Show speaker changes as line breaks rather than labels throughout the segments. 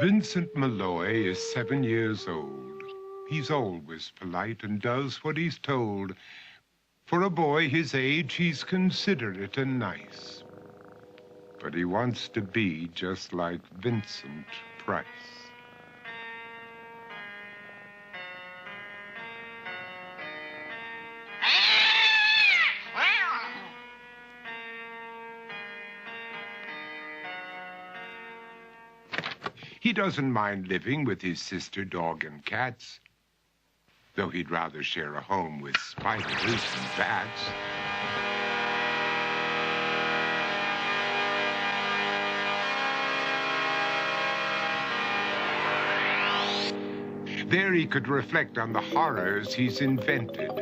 Vincent Malloy is 7 years old. He's always polite and does what he's told. For a boy his age, he's considerate and nice. But he wants to be just like Vincent Price. He doesn't mind living with his sister, dog, and cats, though he'd rather share a home with spiders and bats. There he could reflect on the horrors he's invented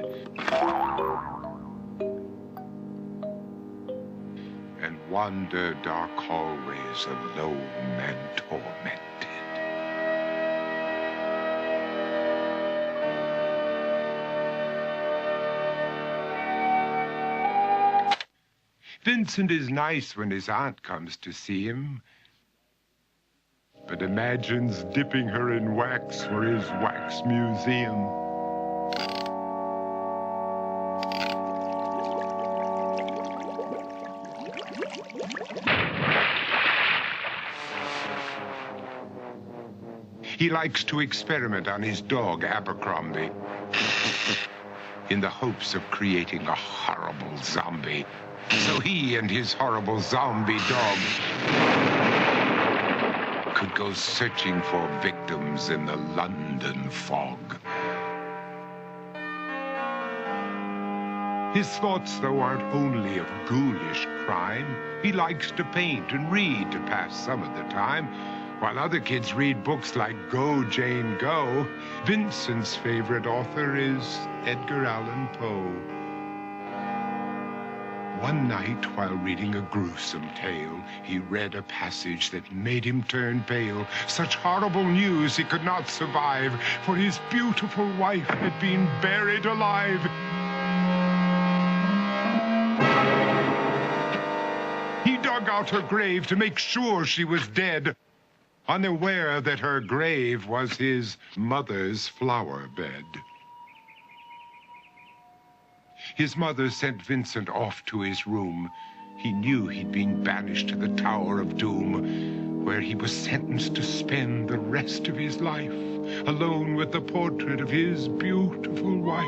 and wander dark hallways alone and tormented. Vincent is nice when his aunt comes to see him, but imagines dipping her in wax for his wax museum. He likes to experiment on his dog, Abercrombie, in the hopes of creating a horrible zombie. So he and his horrible zombie dog could go searching for victims in the London fog. His thoughts, though, aren't only of ghoulish crime. He likes to paint and read to pass some of the time. While other kids read books like Go, Jane, Go, Vincent's favorite author is Edgar Allan Poe. One night, while reading a gruesome tale, he read a passage that made him turn pale. Such horrible news he could not survive, for his beautiful wife had been buried alive. He dug out her grave to make sure she was dead, unaware that her grave was his mother's flower bed. His mother sent Vincent off to his room. He knew he'd been banished to the Tower of Doom, where he was sentenced to spend the rest of his life alone with the portrait of his beautiful wife.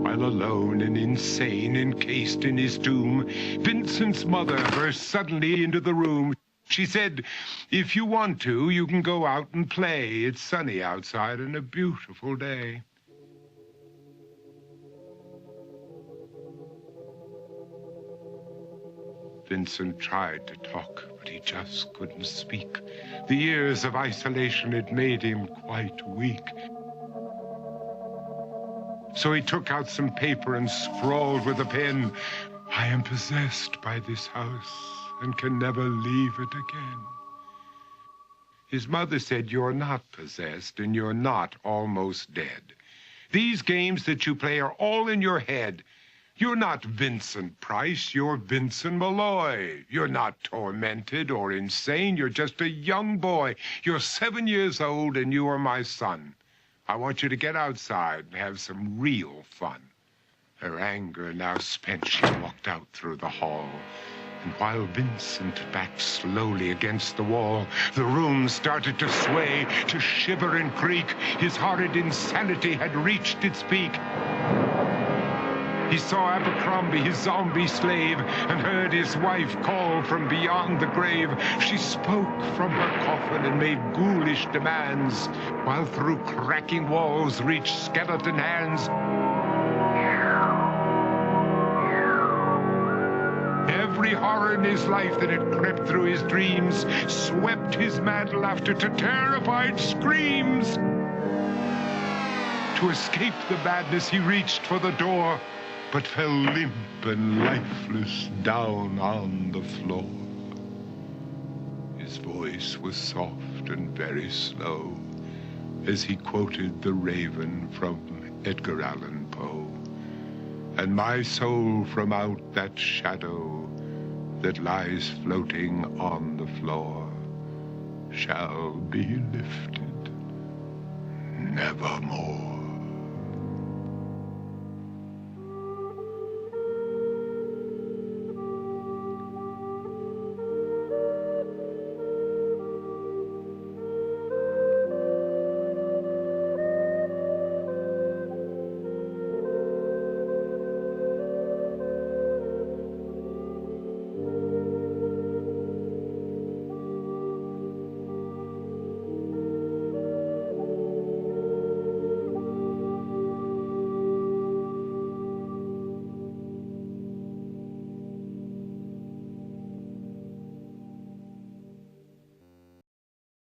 While alone and insane, encased in his tomb, Vincent's mother burst suddenly into the room. She said, "If you want to, you can go out and play. It's sunny outside and a beautiful day." Vincent tried to talk, but he just couldn't speak. The years of isolation had made him quite weak. So he took out some paper and scrawled with a pen, "I am possessed by this house and can never leave it again." His mother said, "You're not possessed and you're not almost dead. These games that you play are all in your head. You're not Vincent Price, you're Vincent Malloy. You're not tormented or insane, you're just a young boy. You're 7 years old and you are my son. I want you to get outside and have some real fun." Her anger now spent, she walked out through the hall. And while Vincent backed slowly against the wall, the room started to sway, to shiver and creak. His horrid insanity had reached its peak. He saw Abercrombie, his zombie slave, and heard his wife call from beyond the grave. She spoke from her coffin and made ghoulish demands, while through cracking walls reached skeleton hands. Every horror in his life that had crept through his dreams swept his mad laughter to terrified screams. To escape the madness, he reached for the door, but fell limp and lifeless down on the floor. His voice was soft and very slow as he quoted The Raven from Edgar Allan Poe. And my soul from out that shadow that lies floating on the floor shall be lifted nevermore.